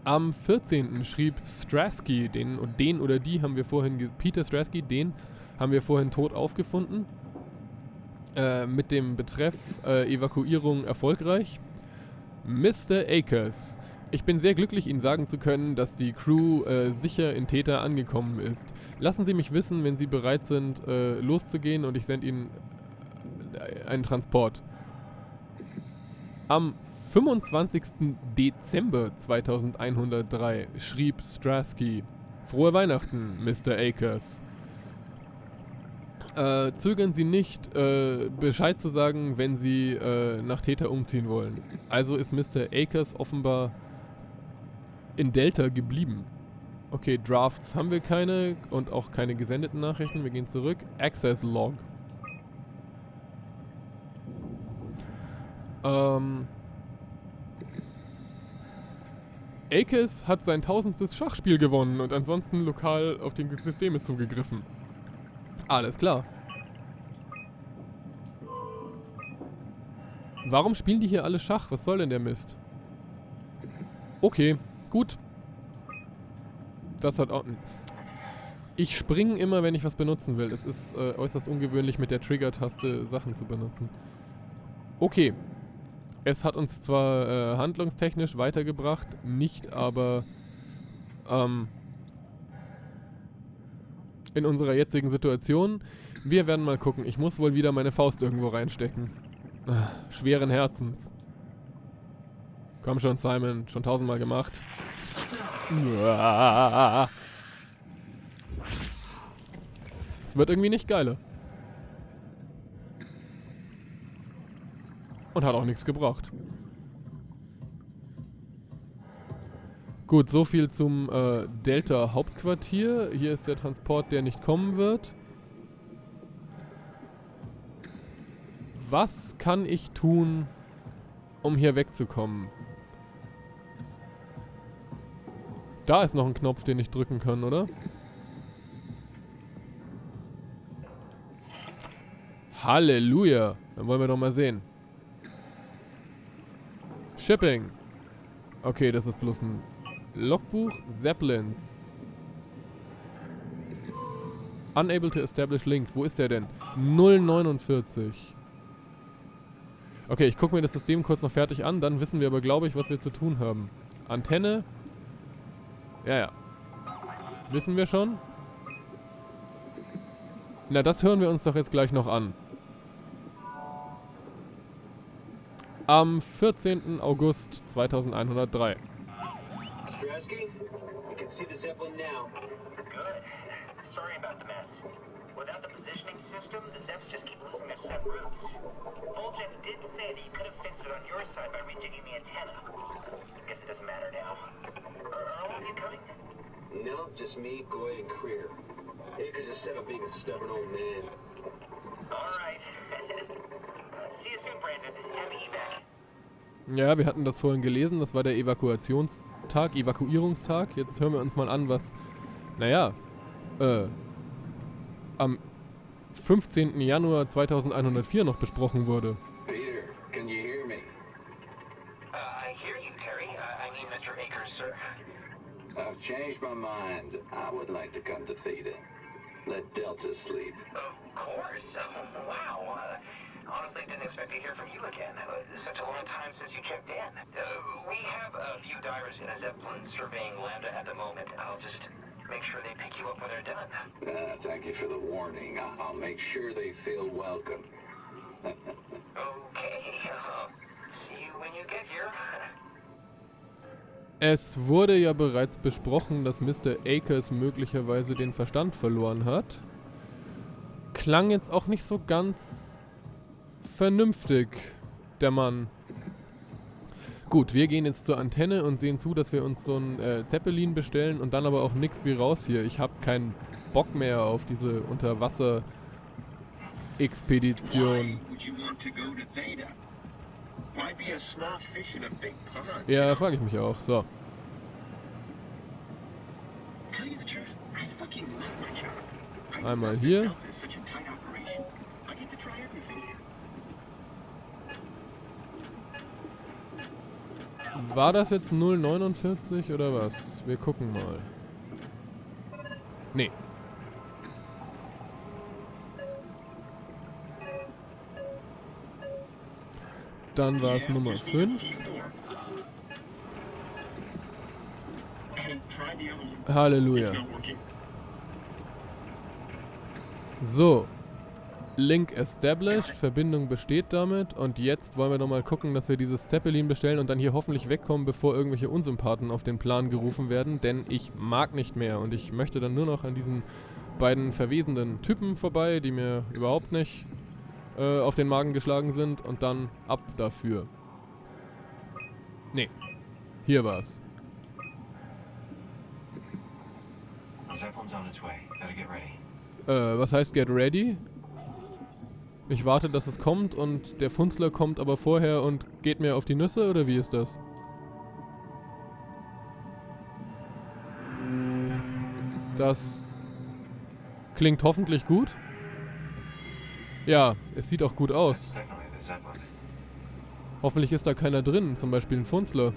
Am 14. schrieb Strasky, den oder die haben wir vorhin, Peter Strasky, den haben wir vorhin tot aufgefunden. Mit dem Betreff Evakuierung erfolgreich. Mr. Akers. Ich bin sehr glücklich, Ihnen sagen zu können, dass die Crew sicher in Theta angekommen ist. Lassen Sie mich wissen, wenn Sie bereit sind, loszugehen, und ich sende Ihnen einen Transport. Am 25. Dezember 2103 schrieb Strasky: Frohe Weihnachten, Mr. Akers. Zögern Sie nicht, Bescheid zu sagen, wenn Sie nach Theta umziehen wollen. Also ist Mr. Akers offenbar in Delta geblieben. Okay, Drafts haben wir keine und auch keine gesendeten Nachrichten. Wir gehen zurück. Access Log. Akers hat sein 1000. Schachspiel gewonnen und ansonsten lokal auf die Systeme zugegriffen. Alles klar. Warum spielen die hier alle Schach? Was soll denn der Mist? Okay, gut. Das hat auch... Ich springe immer, wenn ich was benutzen will. Es ist äußerst ungewöhnlich, mit der Trigger-Taste Sachen zu benutzen. Okay. Es hat uns zwar handlungstechnisch weitergebracht, nicht aber in unserer jetzigen Situation. Wir werden mal gucken. Ich muss wohl wieder meine Faust irgendwo reinstecken. Schweren Herzens. Komm schon, Simon. Schon 1000-mal gemacht. Es wird irgendwie nicht geiler. Und hat auch nichts gebracht. Gut, so viel zum Delta-Hauptquartier. Hier ist der Transport, der nicht kommen wird. Was kann ich tun, um hier wegzukommen? Da ist noch ein Knopf, den ich drücken kann, oder? Halleluja! Dann wollen wir doch mal sehen. Shipping. Okay, das ist bloß ein Logbuch. Zeppelins. Unable to establish link. Wo ist der denn? 049. Okay, ich gucke mir das System kurz noch fertig an. Dann wissen wir aber, glaube ich, was wir zu tun haben. Antenne. Ja. Wissen wir schon? Na, das hören wir uns doch jetzt gleich noch an. Am 14. August 2103. Strasky, you can see the Zeppelin now. Good. Sorry about the mess. Without the positioning system, the Zeps just keep losing their set routes. Voljev did say that you could have fixed it on your side by rejigging the antenna. Guess it doesn't matter now. Are all of you coming? No, just me, Goy, and Creer. Akers is set up being a stubborn old man. All right. See you soon, Brandon. Happy evac. Ja, wir hatten das vorhin gelesen. Das war der Evakuierungstag. Jetzt hören wir uns mal an, was, naja, am 15. Januar 2104 noch besprochen wurde. Peter, can you hear me? I hear you, Terry. I mean, Mr. Akers, sir. I've changed my mind. I would like to come to Theta. Let Delta sleep. Of course. Wow. Honestly, didn't expect to hear from you again. Such a long time since you checked in. We have a few divers in a Zeppelin surveying Lambda at the moment. I'll just make sure they pick you up when they're done. Thank you for the warning. I'll make sure they feel welcome. Okay. See you when you get here. Es wurde ja bereits besprochen, dass Mr. Akers möglicherweise den Verstand verloren hat. Klang jetzt auch nicht so ganz vernünftig, der Mann. Gut, wir gehen jetzt zur Antenne und sehen zu, dass wir uns so einen Zeppelin bestellen und dann aber auch nix wie raus hier. Ich habe keinen Bock mehr auf diese Unterwasser-Expedition. Ja, frage ich mich auch. So. Einmal hier. War das jetzt 049 oder was? Wir gucken mal. Nee. Dann war es Nummer 5. Halleluja. So. Link established, Verbindung besteht damit und jetzt wollen wir nochmal gucken, dass wir dieses Zeppelin bestellen und dann hier hoffentlich wegkommen, bevor irgendwelche Unsympathen auf den Plan gerufen werden, denn ich mag nicht mehr und ich möchte dann nur noch an diesen beiden verwesenden Typen vorbei, die mir überhaupt nicht auf den Magen geschlagen sind und dann ab dafür. Nee, hier war's. Was heißt get ready? Ich warte, dass es kommt und der Funzler kommt aber vorher und geht mir auf die Nüsse, oder wie ist das? Das klingt hoffentlich gut. Ja, es sieht auch gut aus. Hoffentlich ist da keiner drin, zum Beispiel ein Funzler.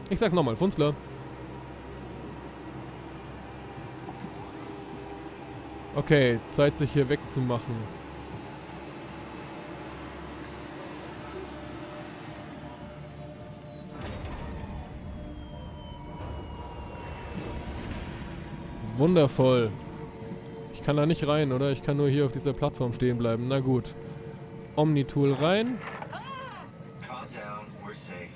Ich sag's nochmal, Funzler. Okay, Zeit sich hier wegzumachen. Wundervoll. Ich kann da nicht rein, oder? Ich kann nur hier auf dieser Plattform stehen bleiben. Na gut. Omni-Tool rein. Calm down, we're safe.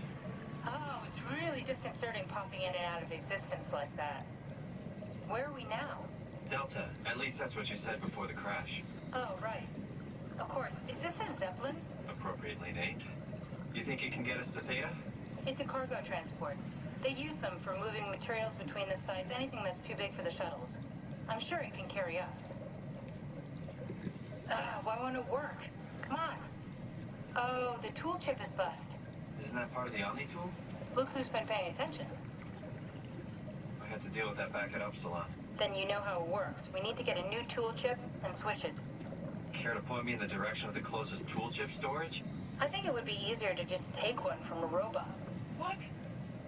Oh, it's really disconcerting popping in and out of existence like that. Where are we now? Delta. At least that's what you said before the crash. Oh, right. Of course. Is this a Zeppelin? Appropriately named. You think it can get us to Theta? It's a cargo transport. They use them for moving materials between the sites, anything that's too big for the shuttles. I'm sure it can carry us. Why won't it work? Come on. Oh, the tool chip is bust. Isn't that part of the Omni tool? Look who's been paying attention. I had to deal with that back at Upsilon. Then you know how it works. We need to get a new tool chip and switch it. Care to point me in the direction of the closest tool chip storage? I think it would be easier to just take one from a robot. What?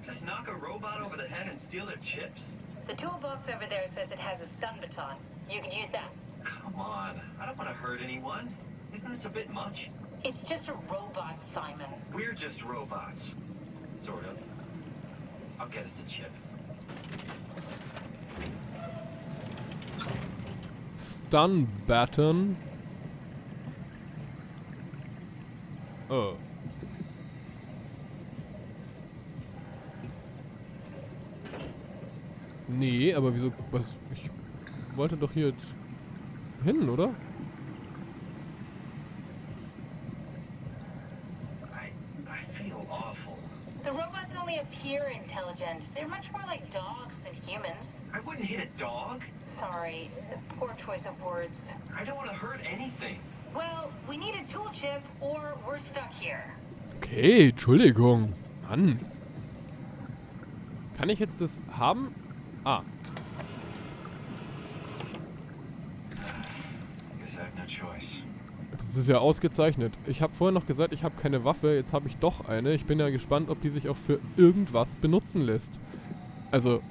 Just knock a robot over the head and steal their chips? The toolbox over there says it has a stun baton. You could use that. Come on, I don't want to hurt anyone. Isn't this a bit much? It's just a robot, Simon. We're just robots. Sort of. I'll get us the chip. Stun Baton. Oh. Nee, aber wieso, was, ich wollte doch hier jetzt hin, oder? I feel awful. The robots only appear intelligent. They're much more like dogs than humans. I wouldn't hit a dog. Sorry, poor choice of words. I don't want to hurt anything. Well, we need a tool chip or we're stuck here. Okay, Entschuldigung. Mann. Kann ich jetzt das haben? Ah. Guess I have no choice. Das ist ja ausgezeichnet. Ich habe vorher noch gesagt, ich habe keine Waffe. Jetzt habe ich doch eine. Ich bin ja gespannt, ob die sich auch für irgendwas benutzen lässt. Also.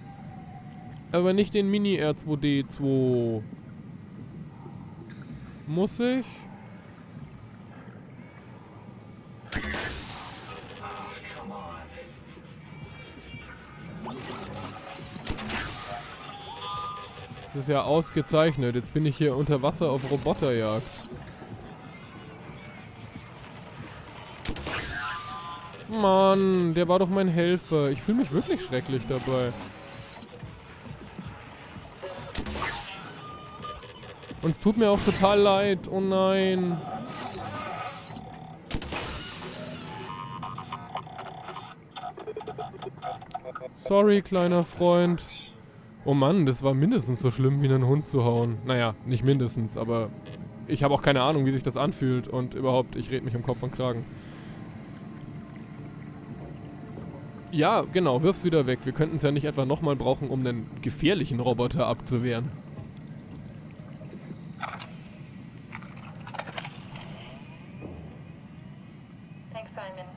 Aber nicht den Mini R2D2. Muss ich? Das ist ja ausgezeichnet. Jetzt bin ich hier unter Wasser auf Roboterjagd. Mann, der war doch mein Helfer. Ich fühle mich wirklich schrecklich dabei. Und es tut mir auch total leid. Oh nein. Sorry, kleiner Freund. Oh Mann, das war mindestens so schlimm, wie einen Hund zu hauen. Naja, nicht mindestens, aber ich habe auch keine Ahnung, wie sich das anfühlt. Und überhaupt, ich rede mich um Kopf und Kragen. Ja, genau, wirf's wieder weg. Wir könnten es ja nicht etwa nochmal brauchen, um einen gefährlichen Roboter abzuwehren. Thanks, Simon.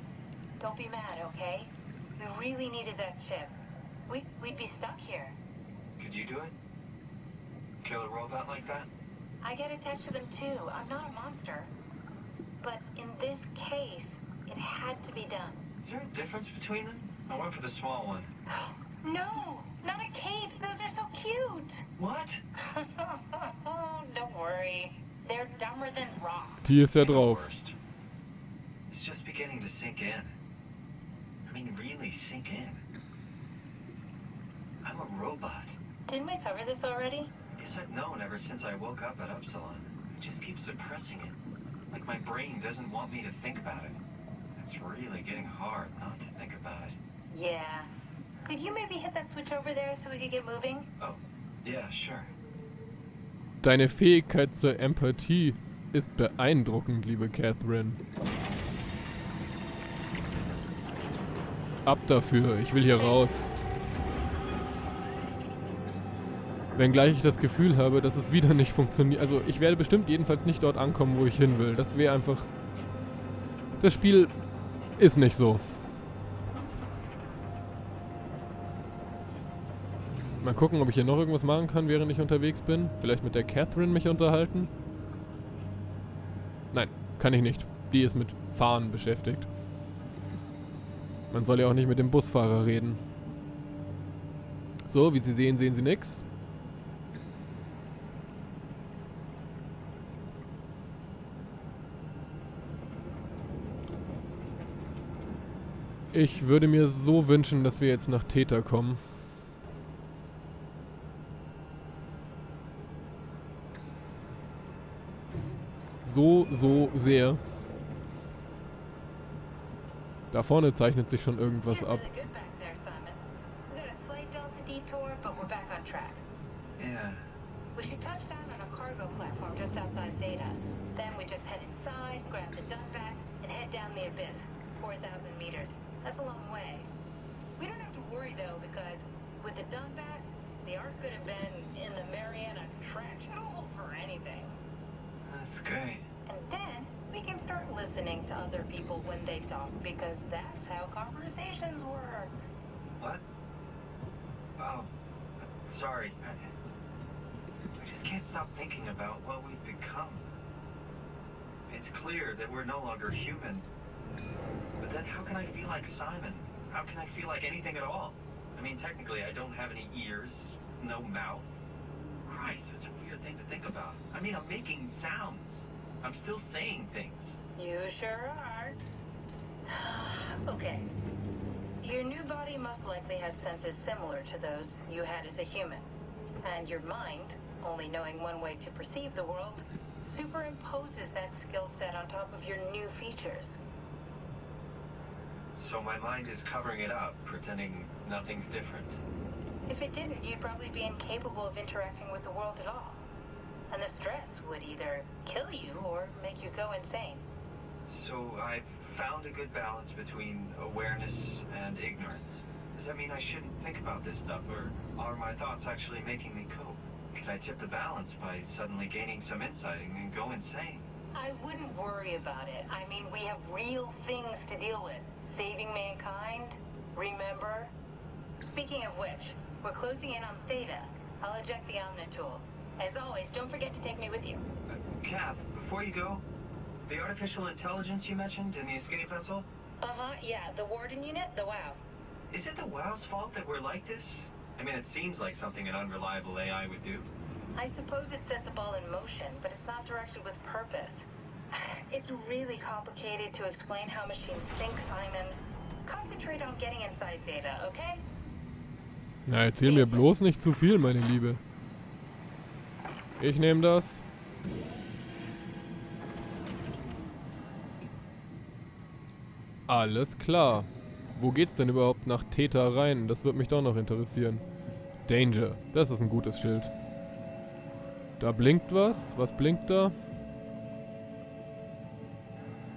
Don't be mad, okay? ship. We'd be stuck here. Could you do it? Kill a robot like that? I get attached to them too. I'm not a monster. But in this case, it had to be done. Is there a difference between them? I went for the small one. No, not a Kate. Those are so cute. What? Don't worry. They're dumber than rocks. Die ist ja The drauf. worst. It's just beginning to sink in. I mean, really sink in. I'm a robot. Didn't we cover this already? Yes, I've known ever since I woke up at Upsilon. I just keep suppressing it. Like my brain doesn't want me to think about it. It's really getting hard not to think about it. Yeah. Could you maybe hit that switch over there so we could get moving? Oh, yeah, sure. Deine Fähigkeit zur Empathie ist beeindruckend, liebe Catherine. Ab dafür, ich will hier raus. Wenngleich ich das Gefühl habe, dass es wieder nicht funktioniert. Also ich werde bestimmt jedenfalls nicht dort ankommen, wo ich hin will. Das wäre einfach... Das Spiel ist nicht so. Mal gucken, ob ich hier noch irgendwas machen kann, während ich unterwegs bin. Vielleicht mit der Catherine mich unterhalten. Nein, kann ich nicht. Die ist mit Fahren beschäftigt. Man soll ja auch nicht mit dem Busfahrer reden. So, wie Sie sehen, sehen Sie nix. Ich würde mir so wünschen, dass wir jetzt nach Theta kommen. So sehr. Da vorne zeichnet sich schon irgendwas ab. Really good back there, Simon. We got a slight delta detour, but we're back on track. Yeah. We should touch down on a cargo platform just outside Theta. Then we just head inside, grab the dump-back, and head down the abyss. 4,000 meters. That's a long way. We don't have to worry, though, because with the dump-back, the Ark could have been in the Mariana Trench. It'll hold for anything. That's great. And then we can start listening to other people when they talk, because that's how conversations work. What? Oh, sorry. I just can't stop thinking about what we've become. It's clear that we're no longer human. But then how can I feel like Simon? How can I feel like anything at all? I mean, technically, I don't have any ears, no mouth. Christ, it's a weird thing to think about. I mean, I'm making sounds. I'm still saying things. You sure are. Okay. Your new body most likely has senses similar to those you had as a human. And your mind, only knowing one way to perceive the world, superimposes that skill set on top of your new features. So my mind is covering it up, pretending nothing's different. If it didn't, you'd probably be incapable of interacting with the world at all. And the stress would either kill you or make you go insane. So I've found a good balance between awareness and ignorance. Does that mean I shouldn't think about this stuff, or are my thoughts actually making me cope? Could I tip the balance by suddenly gaining some insight and go insane? I wouldn't worry about it. I mean, we have real things to deal with. Saving mankind, remember? Speaking of which, we're closing in on Theta. I'll eject the Omnitool. As always, don't forget to take me with you. Kath, before you go, the artificial intelligence you mentioned in the escape vessel? Uh-huh, yeah, the Warden unit, the WOW. Is it the WOW's fault that we're like this? I mean, it seems like something an unreliable AI would do. I suppose it set the ball in motion, but it's not directed with purpose. It's really complicated to explain how machines think, Simon. Concentrate on getting inside Theta, okay? Na, erzähl mir bloß nicht zu viel, meine Liebe. Ich nehme das. Alles klar. Wo geht's denn überhaupt nach Theta rein? Das wird mich doch noch interessieren. Danger. Das ist ein gutes Schild. Da blinkt was. Was blinkt da?